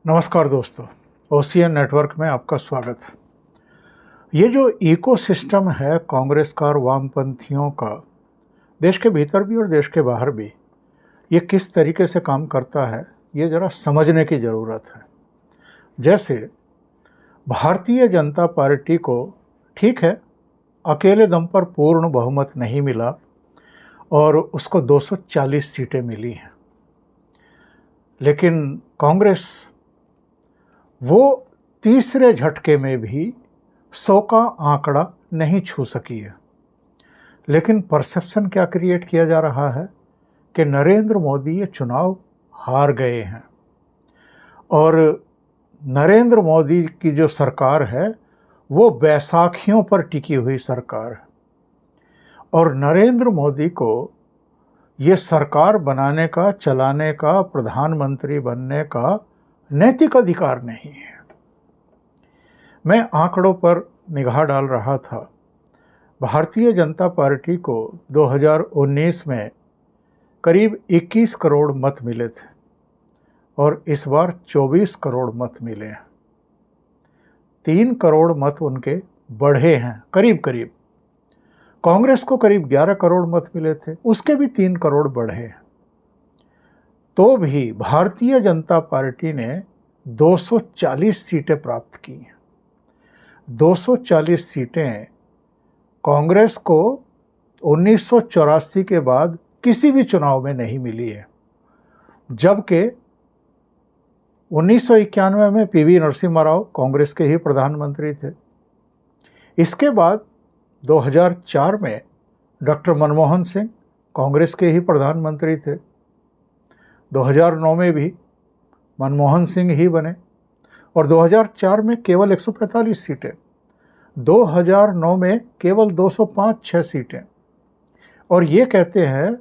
नमस्कार दोस्तों, OCN network में आपका स्वागत है। ये जो इकोसिस्टम है कांग्रेस का और वामपंथियों का, देश के भीतर भी और देश के बाहर भी, ये किस तरीके से काम करता है ये ज़रा समझने की ज़रूरत है। जैसे भारतीय जनता पार्टी को, ठीक है, अकेले दम पर पूर्ण बहुमत नहीं मिला और उसको 240 सीटें मिली हैं, लेकिन कांग्रेस वो तीसरे झटके में भी 100 का आंकड़ा नहीं छू सकी है। लेकिन परसेप्शन क्या क्रिएट किया जा रहा है कि नरेंद्र मोदी ये चुनाव हार गए हैं और नरेंद्र मोदी की जो सरकार है वो बैसाखियों पर टिकी हुई सरकार है और नरेंद्र मोदी को ये सरकार बनाने का, चलाने का, प्रधानमंत्री बनने का नैतिक अधिकार नहीं है। मैं आंकड़ों पर निगाह डाल रहा था। भारतीय जनता पार्टी को 2019 में करीब 21 करोड़ मत मिले थे और इस बार 24 करोड़ मत मिले हैं। 3 करोड़ मत उनके बढ़े हैं करीब करीब। कांग्रेस को करीब 11 करोड़ मत मिले थे, उसके भी 3 करोड़ बढ़े हैं। तो भी भारतीय जनता पार्टी ने 240 सीटें प्राप्त की हैं। 240 सीटें कांग्रेस को 1984 के बाद किसी भी चुनाव में नहीं मिली है, जबकि 1991 में पीवी नरसिम्हा राव कांग्रेस के ही प्रधानमंत्री थे। इसके बाद 2004 में डॉक्टर मनमोहन सिंह कांग्रेस के ही प्रधानमंत्री थे। 2009 में भी मनमोहन सिंह ही बने और 2004 में केवल 145 सीटें, 2009 में केवल 205-6 सीटें। और ये कहते हैं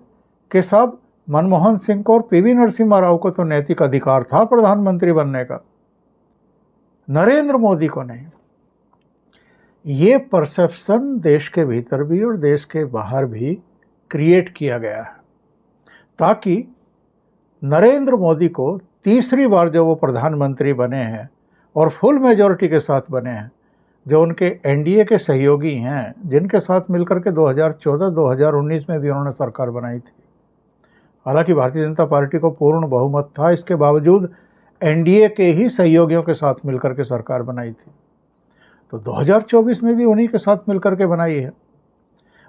कि साहब मनमोहन सिंह को और पीवी नरसिम्हा राव को तो नैतिक अधिकार था प्रधानमंत्री बनने का, नरेंद्र मोदी को नहीं। ये परसेप्शन देश के भीतर भी और देश के बाहर भी क्रिएट किया गया है ताकि नरेंद्र मोदी को तीसरी बार जो वो प्रधानमंत्री बने हैं और फुल मेजॉरिटी के साथ बने हैं, जो उनके एनडीए के सहयोगी हैं, जिनके साथ मिलकर के 2014-2019 में भी उन्होंने सरकार बनाई थी। हालांकि भारतीय जनता पार्टी को पूर्ण बहुमत था, इसके बावजूद एनडीए के ही सहयोगियों के साथ मिलकर के सरकार बनाई थी। तो 2024 में भी उन्हीं के साथ मिलकर के बनाई है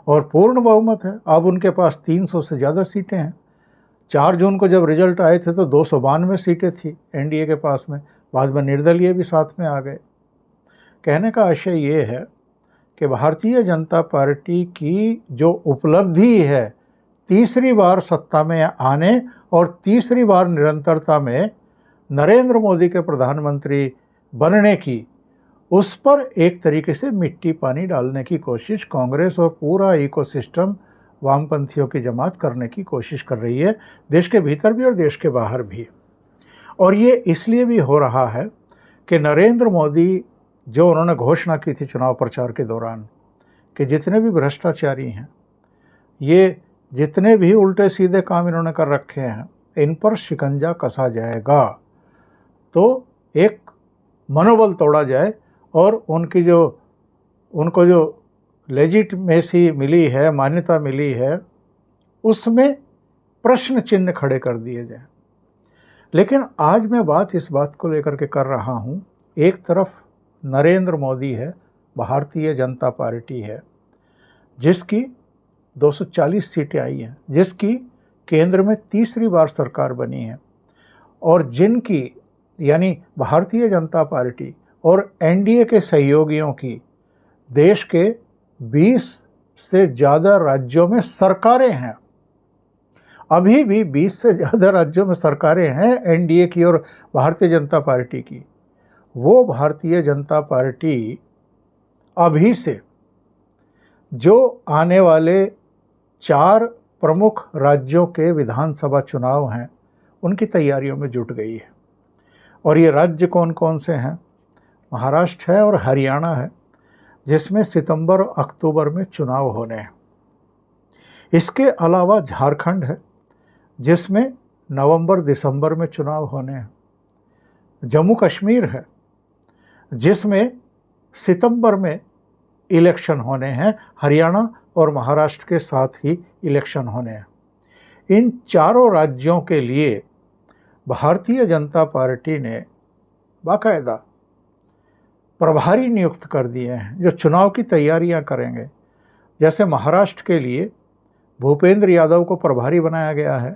और पूर्ण बहुमत है। अब उनके पास 300 से ज़्यादा सीटें हैं। 4 जून को जब रिजल्ट आए थे तो 292 सीटें थी एनडीए के पास में, बाद में निर्दलीय भी साथ में आ गए। कहने का आशय ये है कि भारतीय जनता पार्टी की जो उपलब्धि है तीसरी बार सत्ता में आने और तीसरी बार निरंतरता में नरेंद्र मोदी के प्रधानमंत्री बनने की, उस पर एक तरीके से मिट्टी पानी डालने की कोशिश कांग्रेस और पूरा इकोसिस्टम वामपंथियों की जमात करने की कोशिश कर रही है, देश के भीतर भी और देश के बाहर भी। और ये इसलिए भी हो रहा है कि नरेंद्र मोदी, जो उन्होंने घोषणा की थी चुनाव प्रचार के दौरान कि जितने भी भ्रष्टाचारी हैं, ये जितने भी उल्टे सीधे काम इन्होंने कर रखे हैं, इन पर शिकंजा कसा जाएगा, तो एक मनोबल तोड़ा जाए और उनको जो लेजिटिमेसी मिली है, मान्यता मिली है, उसमें प्रश्न चिन्ह खड़े कर दिए जाए। लेकिन आज मैं बात इस बात को लेकर के कर रहा हूँ, एक तरफ नरेंद्र मोदी है, भारतीय जनता पार्टी है, जिसकी 240 सीटें आई हैं, जिसकी केंद्र में तीसरी बार सरकार बनी है और जिनकी, यानी भारतीय जनता पार्टी और एनडीए के सहयोगियों की देश के 20 से ज़्यादा राज्यों में सरकारें हैं। अभी भी 20 से ज़्यादा राज्यों में सरकारें हैं एनडीए की और भारतीय जनता पार्टी की। वो भारतीय जनता पार्टी अभी से जो आने वाले 4 प्रमुख राज्यों के विधानसभा चुनाव हैं, उनकी तैयारियों में जुट गई है। और ये राज्य कौन कौन से हैं? महाराष्ट्र है और हरियाणा है, जिसमें सितंबर अक्टूबर में चुनाव होने हैं। इसके अलावा झारखंड है, जिसमें नवंबर दिसंबर में चुनाव होने हैं। जम्मू कश्मीर है, जिसमें सितंबर में इलेक्शन होने हैं। हरियाणा और महाराष्ट्र के साथ ही इलेक्शन होने हैं। इन चारों राज्यों के लिए भारतीय जनता पार्टी ने बाकायदा प्रभारी नियुक्त कर दिए हैं जो चुनाव की तैयारियां करेंगे। जैसे महाराष्ट्र के लिए भूपेंद्र यादव को प्रभारी बनाया गया है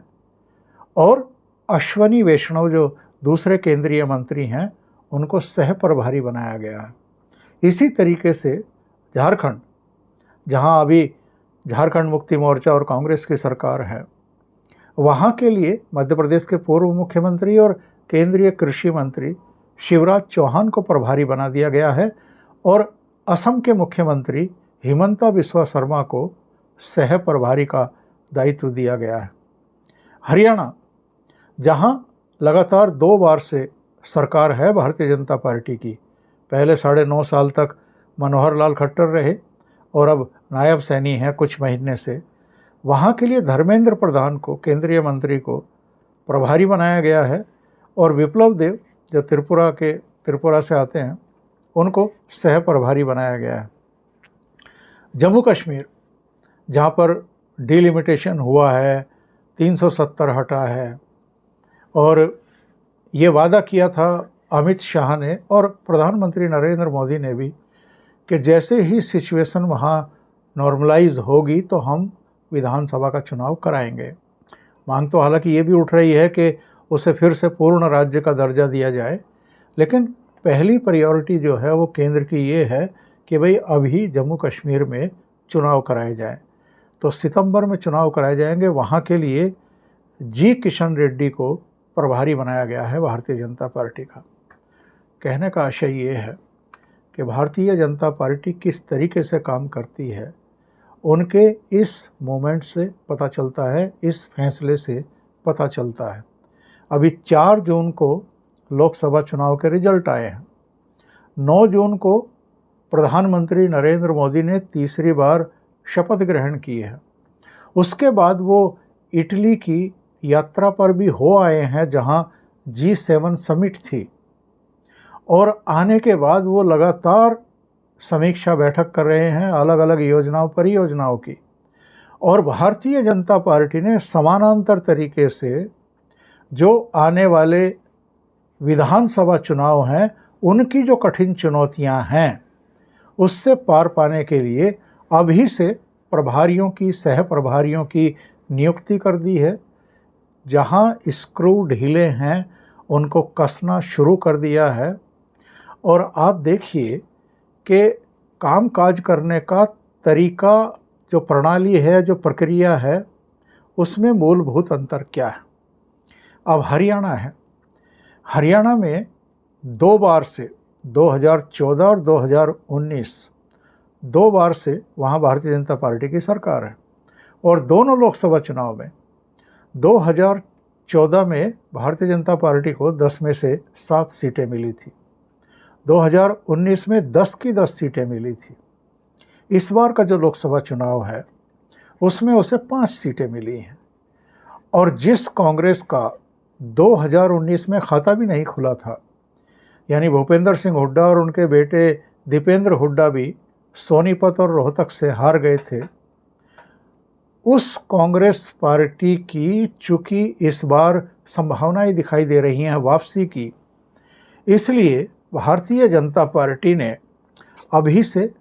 और अश्वनी वैष्णव जो दूसरे केंद्रीय मंत्री हैं उनको सह प्रभारी बनाया गया है। इसी तरीके से झारखंड, जहां अभी झारखंड मुक्ति मोर्चा और कांग्रेस की सरकार है, वहां के लिए मध्य प्रदेश के पूर्व मुख्यमंत्री और केंद्रीय कृषि मंत्री शिवराज चौहान को प्रभारी बना दिया गया है और असम के मुख्यमंत्री हिमंता बिस्वा शर्मा को सह प्रभारी का दायित्व दिया गया है। हरियाणा, जहां लगातार 2 बार से सरकार है भारतीय जनता पार्टी की, पहले 9.5 साल तक मनोहर लाल खट्टर रहे और अब नायब सैनी हैं कुछ महीने से, वहाँ के लिए धर्मेंद्र प्रधान को, केंद्रीय मंत्री को प्रभारी बनाया गया है और विप्लव देव जो त्रिपुरा से आते हैं उनको सह प्रभारी बनाया गया है। जम्मू कश्मीर, जहाँ पर डिलिमिटेशन हुआ है, 370 हटा है और ये वादा किया था अमित शाह ने और प्रधानमंत्री नरेंद्र मोदी ने भी कि जैसे ही सिचुएशन वहाँ नॉर्मलाइज होगी तो हम विधानसभा का चुनाव कराएंगे। मांग तो हालांकि ये भी उठ रही है कि उसे फिर से पूर्ण राज्य का दर्जा दिया जाए, लेकिन पहली प्रायोरिटी जो है वो केंद्र की ये है कि भाई अभी जम्मू कश्मीर में चुनाव कराए जाएं। तो सितंबर में चुनाव कराए जाएंगे। वहाँ के लिए जी किशन रेड्डी को प्रभारी बनाया गया है भारतीय जनता पार्टी का। कहने का आशय ये है कि भारतीय जनता पार्टी किस तरीके से काम करती है उनके इस मूवमेंट से पता चलता है, इस फैसले से पता चलता है। अभी 4 जून को लोकसभा चुनाव के रिजल्ट आए हैं। 9 जून को प्रधानमंत्री नरेंद्र मोदी ने तीसरी बार शपथ ग्रहण की है। उसके बाद वो इटली की यात्रा पर भी हो आए हैं जहां G7 समिट थी और आने के बाद वो लगातार समीक्षा बैठक कर रहे हैं अलग अलग योजनाओं परियोजनाओं की। और भारतीय जनता पार्टी ने समानांतर तरीके से जो आने वाले विधानसभा चुनाव हैं उनकी जो कठिन चुनौतियां हैं उससे पार पाने के लिए अभी से प्रभारियों की, सह प्रभारियों की नियुक्ति कर दी है। जहां स्क्रू ढीले हैं उनको कसना शुरू कर दिया है और आप देखिए कि कामकाज करने का तरीका, जो प्रणाली है, जो प्रक्रिया है, उसमें मूलभूत अंतर क्या है। अब हरियाणा है, हरियाणा में 2 बार से 2014 और 2019 2 बार से वहाँ भारतीय जनता पार्टी की सरकार है और दोनों लोकसभा चुनाव में 2014 में भारतीय जनता पार्टी को 10 में से 7 सीटें मिली थी, 2019 में 10 की 10 सीटें मिली थी। इस बार का जो लोकसभा चुनाव है उसमें उसे 5 सीटें मिली हैं और जिस कांग्रेस का 2019 में खाता भी नहीं खुला था, यानी भूपेंद्र सिंह हुड्डा और उनके बेटे दीपेंद्र हुड्डा भी सोनीपत और रोहतक से हार गए थे, उस कांग्रेस पार्टी की चूँकि इस बार संभावनाएं दिखाई दे रही हैं वापसी की, इसलिए भारतीय जनता पार्टी ने अभी से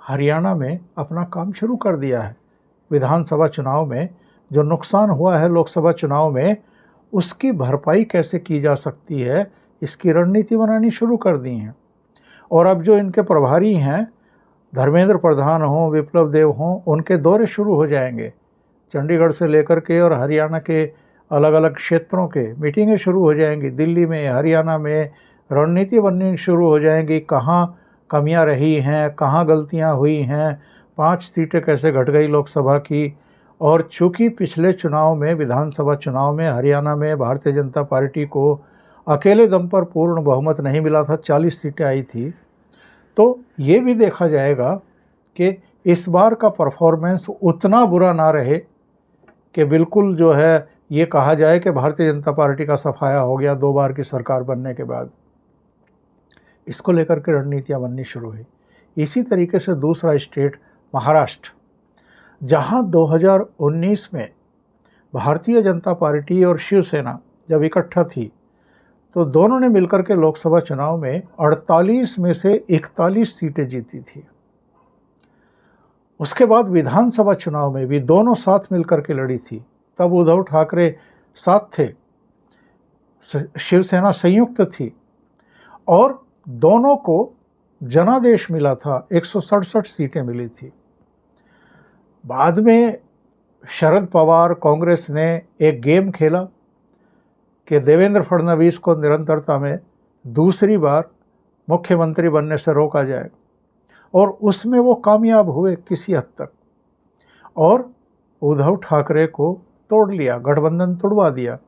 हरियाणा में अपना काम शुरू कर दिया है। विधानसभा चुनाव में जो नुकसान हुआ है लोकसभा चुनाव में, उसकी भरपाई कैसे की जा सकती है, इसकी रणनीति बनानी शुरू कर दी है। और अब जो इनके प्रभारी हैं, धर्मेंद्र प्रधान हों, विप्लव देव हों, उनके दौरे शुरू हो जाएंगे। चंडीगढ़ से लेकर के और हरियाणा के अलग अलग क्षेत्रों के मीटिंगें शुरू हो जाएंगी। दिल्ली में, हरियाणा में रणनीति बननी शुरू हो जाएंगी। कहाँ कमियां रही हैं, कहाँ गलतियां हुई हैं, 5 सीटें कैसे घट गई लोकसभा की। और चूँकि पिछले चुनाव में, विधानसभा चुनाव में हरियाणा में भारतीय जनता पार्टी को अकेले दम पर पूर्ण बहुमत नहीं मिला था, 40 सीटें आई थी, तो ये भी देखा जाएगा कि इस बार का परफॉर्मेंस उतना बुरा ना रहे कि बिल्कुल जो है ये कहा जाए कि भारतीय जनता पार्टी का सफाया हो गया 2 बार की सरकार बनने के बाद। इसको लेकर के रणनीतियाँ बननी शुरू हुई। इसी तरीके से दूसरा स्टेट महाराष्ट्र, जहाँ 2019 में भारतीय जनता पार्टी और शिवसेना जब इकट्ठा थी तो दोनों ने मिलकर के लोकसभा चुनाव में 48 में से 41 सीटें जीती थी। उसके बाद विधानसभा चुनाव में भी दोनों साथ मिलकर के लड़ी थी। तब उद्धव ठाकरे साथ थे, शिवसेना संयुक्त थी और दोनों को जनादेश मिला था, 167 सीटें मिली थी। बाद में शरद पवार कांग्रेस ने एक गेम खेला कि देवेंद्र फडणवीस को निरंतरता में दूसरी बार मुख्यमंत्री बनने से रोका जाए, और उसमें वो कामयाब हुए किसी हद तक, और उद्धव ठाकरे को तोड़ लिया, गठबंधन तोड़वा दिया,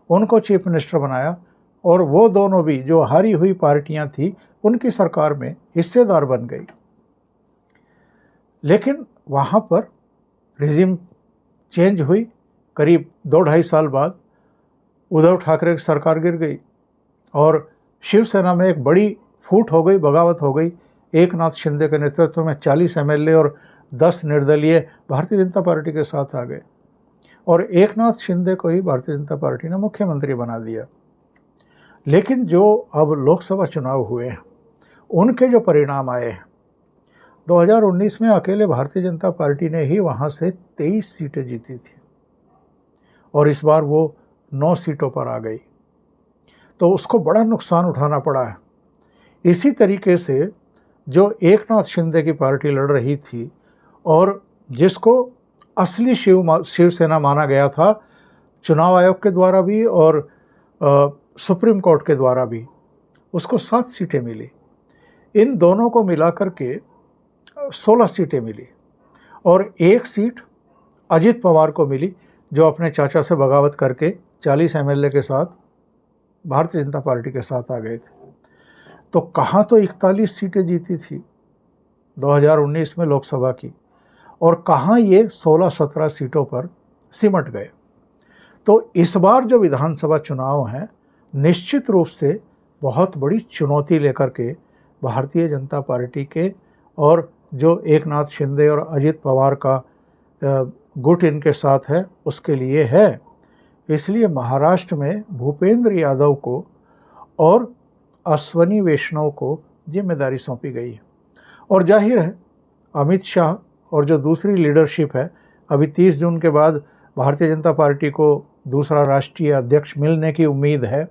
उनको चीफ मिनिस्टर बनाया, और वो दोनों भी जो हारी हुई पार्टियां थी उनकी सरकार में हिस्सेदार बन गई। लेकिन वहाँ पर रिजिम चेंज हुई। करीब 2-2.5 साल बाद उद्धव ठाकरे की सरकार गिर गई और शिवसेना में एक बड़ी फूट हो गई, बगावत हो गई। एकनाथ शिंदे के नेतृत्व में 40 एमएलए और 10 निर्दलीय भारतीय जनता पार्टी के साथ आ गए, और एकनाथ शिंदे को ही भारतीय जनता पार्टी ने मुख्यमंत्री बना दिया। लेकिन जो अब लोकसभा चुनाव हुए हैं, उनके जो परिणाम आए हैं, 2019 में अकेले भारतीय जनता पार्टी ने ही वहाँ से 23 सीटें जीती थी, और इस बार वो 9 सीटों पर आ गई, तो उसको बड़ा नुकसान उठाना पड़ा है। इसी तरीके से जो एकनाथ शिंदे की पार्टी लड़ रही थी और जिसको असली शिवसेना माना गया था चुनाव आयोग के द्वारा भी और सुप्रीम कोर्ट के द्वारा भी, उसको 7 सीटें मिली। इन दोनों को मिलाकर के 16 सीटें मिली, और 1 सीट अजित पवार को मिली, जो अपने चाचा से बगावत करके 40 एमएलए के साथ भारतीय जनता पार्टी के साथ आ गए थे। तो कहाँ तो 41 सीटें जीती थी 2019 में लोकसभा की, और कहाँ ये 16-17 सीटों पर सिमट गए। तो इस बार जो विधानसभा चुनाव हैं, निश्चित रूप से बहुत बड़ी चुनौती लेकर के भारतीय जनता पार्टी के और जो एकनाथ शिंदे और अजित पवार का गुट इनके साथ है उसके लिए है। इसलिए महाराष्ट्र में भूपेंद्र यादव को और अश्वनी वैष्णव को जिम्मेदारी सौंपी गई है, और जाहिर है अमित शाह और जो दूसरी लीडरशिप है, अभी 30 जून के बाद भारतीय जनता पार्टी को दूसरा राष्ट्रीय अध्यक्ष मिलने की उम्मीद है,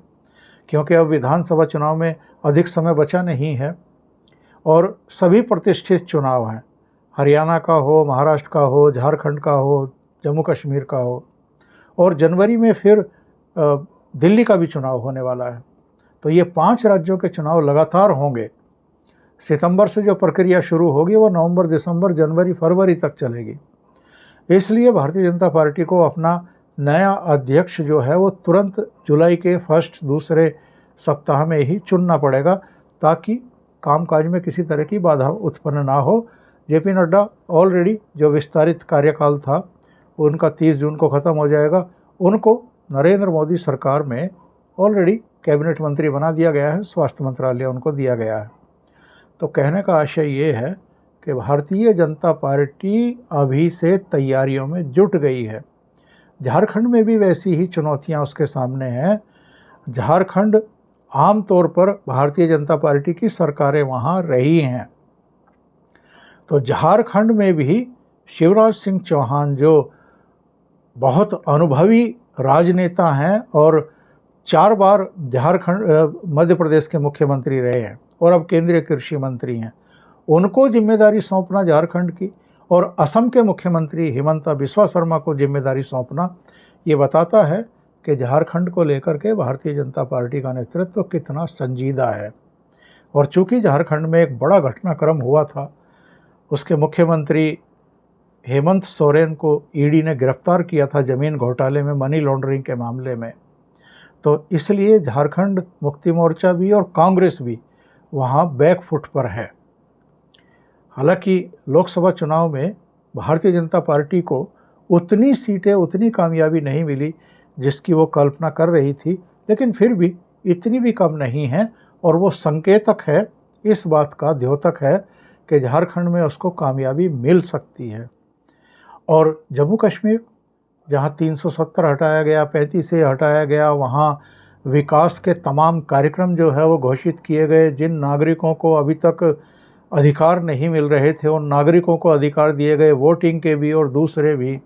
क्योंकि अब विधानसभा चुनाव में अधिक समय बचा नहीं है और सभी प्रतिष्ठित चुनाव हैं, हरियाणा का हो, महाराष्ट्र का हो, झारखंड का हो, जम्मू कश्मीर का हो, और जनवरी में फिर दिल्ली का भी चुनाव होने वाला है। तो ये 5 राज्यों के चुनाव लगातार होंगे। सितंबर से जो प्रक्रिया शुरू होगी वो नवंबर, दिसंबर, जनवरी, फरवरी तक चलेगी। इसलिए भारतीय जनता पार्टी को अपना नया अध्यक्ष जो है वो तुरंत जुलाई के दूसरे सप्ताह में ही चुनना पड़ेगा, ताकि कामकाज में किसी तरह की बाधा उत्पन्न ना हो। जेपी नड्डा ऑलरेडी जो विस्तारित कार्यकाल था उनका 30 जून को ख़त्म हो जाएगा, उनको नरेंद्र मोदी सरकार में ऑलरेडी कैबिनेट मंत्री बना दिया गया है, स्वास्थ्य मंत्रालय उनको दिया गया है। तो कहने का आशय ये है कि भारतीय जनता पार्टी अभी से तैयारियों में जुट गई है। झारखंड में भी वैसी ही चुनौतियां उसके सामने हैं। झारखंड आमतौर पर भारतीय जनता पार्टी की सरकारें वहाँ रही हैं, तो झारखंड में भी शिवराज सिंह चौहान जो बहुत अनुभवी राजनेता हैं और 4 बार मध्य प्रदेश के मुख्यमंत्री रहे हैं और अब केंद्रीय कृषि मंत्री हैं, उनको जिम्मेदारी सौंपना झारखंड की, और असम के मुख्यमंत्री हिमंता बिस्वा शर्मा को जिम्मेदारी सौंपना, ये बताता है कि झारखंड को लेकर के भारतीय जनता पार्टी का नेतृत्व कितना संजीदा है। और चूंकि झारखंड में एक बड़ा घटनाक्रम हुआ था, उसके मुख्यमंत्री हेमंत सोरेन को ईडी ने गिरफ्तार किया था ज़मीन घोटाले में, मनी लॉन्ड्रिंग के मामले में, तो इसलिए झारखंड मुक्ति मोर्चा भी और कांग्रेस भी वहाँ बैकफुट पर है। हालांकि लोकसभा चुनाव में भारतीय जनता पार्टी को उतनी सीटें, उतनी कामयाबी नहीं मिली जिसकी वो कल्पना कर रही थी, लेकिन फिर भी इतनी भी कम नहीं है, और वो संकेतक है, इस बात का द्योतक है कि झारखंड में उसको कामयाबी मिल सकती है। और जम्मू कश्मीर जहाँ 370 हटाया गया, 35 हटाया गया, वहाँ विकास के तमाम कार्यक्रम जो है वो घोषित किए गए। जिन नागरिकों को अभी तक अधिकार नहीं मिल रहे थे उन नागरिकों को अधिकार दिए गए, वोटिंग के भी और दूसरे भी।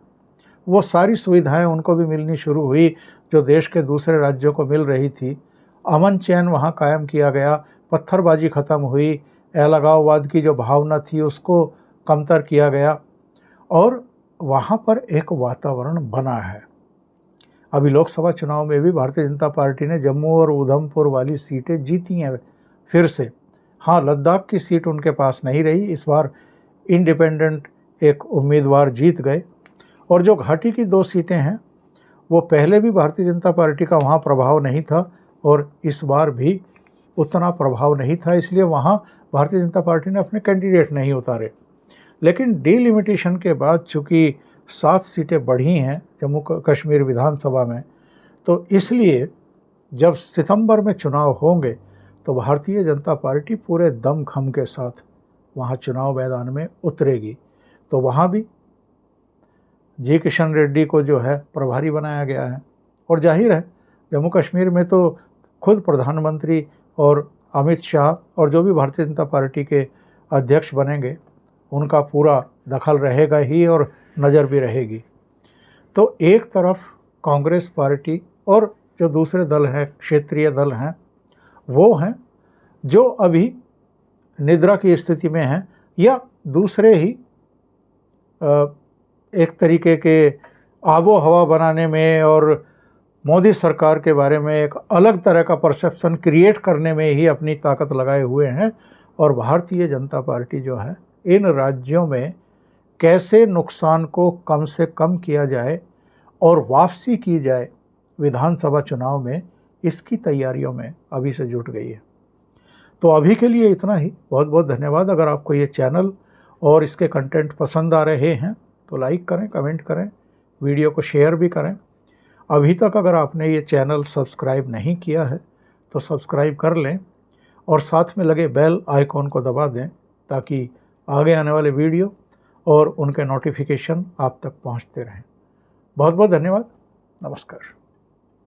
वो सारी सुविधाएं उनको भी मिलनी शुरू हुई जो देश के दूसरे राज्यों को मिल रही थी। अमन चैन वहाँ कायम किया गया, पत्थरबाजी ख़त्म हुई, अलगाववाद की जो भावना थी उसको कमतर किया गया और वहाँ पर एक वातावरण बना है। अभी लोकसभा चुनाव में भी भारतीय जनता पार्टी ने जम्मू और उधमपुर वाली सीटें जीती हैं फिर से। हाँ, लद्दाख की सीट उनके पास नहीं रही, इस बार इंडिपेंडेंट एक उम्मीदवार जीत गए। और जो घाटी की 2 सीटें हैं वो पहले भी भारतीय जनता पार्टी का वहाँ प्रभाव नहीं था और इस बार भी उतना प्रभाव नहीं था, इसलिए वहाँ भारतीय जनता पार्टी ने अपने कैंडिडेट नहीं उतारे। लेकिन डिलिमिटेशन के बाद चूँकि 7 सीटें बढ़ी हैं जम्मू कश्मीर विधानसभा में, तो इसलिए जब सितंबर में चुनाव होंगे तो भारतीय जनता पार्टी पूरे दमखम के साथ वहाँ चुनाव मैदान में उतरेगी। तो वहाँ भी जी किशन रेड्डी को जो है प्रभारी बनाया गया है। और जाहिर है जम्मू कश्मीर में तो खुद प्रधानमंत्री और अमित शाह और जो भी भारतीय जनता पार्टी के अध्यक्ष बनेंगे उनका पूरा दखल रहेगा ही और नज़र भी रहेगी। तो एक तरफ कांग्रेस पार्टी और जो दूसरे दल हैं, क्षेत्रीय दल हैं, वो हैं जो अभी निद्रा की स्थिति में हैं या दूसरे ही एक तरीके के आबो हवा बनाने में और मोदी सरकार के बारे में एक अलग तरह का परसेप्शन क्रिएट करने में ही अपनी ताकत लगाए हुए हैं। और भारतीय जनता पार्टी जो है इन राज्यों में कैसे नुकसान को कम से कम किया जाए और वापसी की जाए विधानसभा चुनाव में, इसकी तैयारियों में अभी से जुट गई है। तो अभी के लिए इतना ही। बहुत बहुत धन्यवाद। अगर आपको ये चैनल और इसके कंटेंट पसंद आ रहे हैं तो लाइक करें, कमेंट करें, वीडियो को शेयर भी करें। अभी तक अगर आपने ये चैनल सब्सक्राइब नहीं किया है तो सब्सक्राइब कर लें और साथ में लगे बेल आइकॉन को दबा दें ताकि आगे आने वाले वीडियो और उनके नोटिफिकेशन आप तक पहुंचते रहें। बहुत बहुत धन्यवाद। नमस्कार।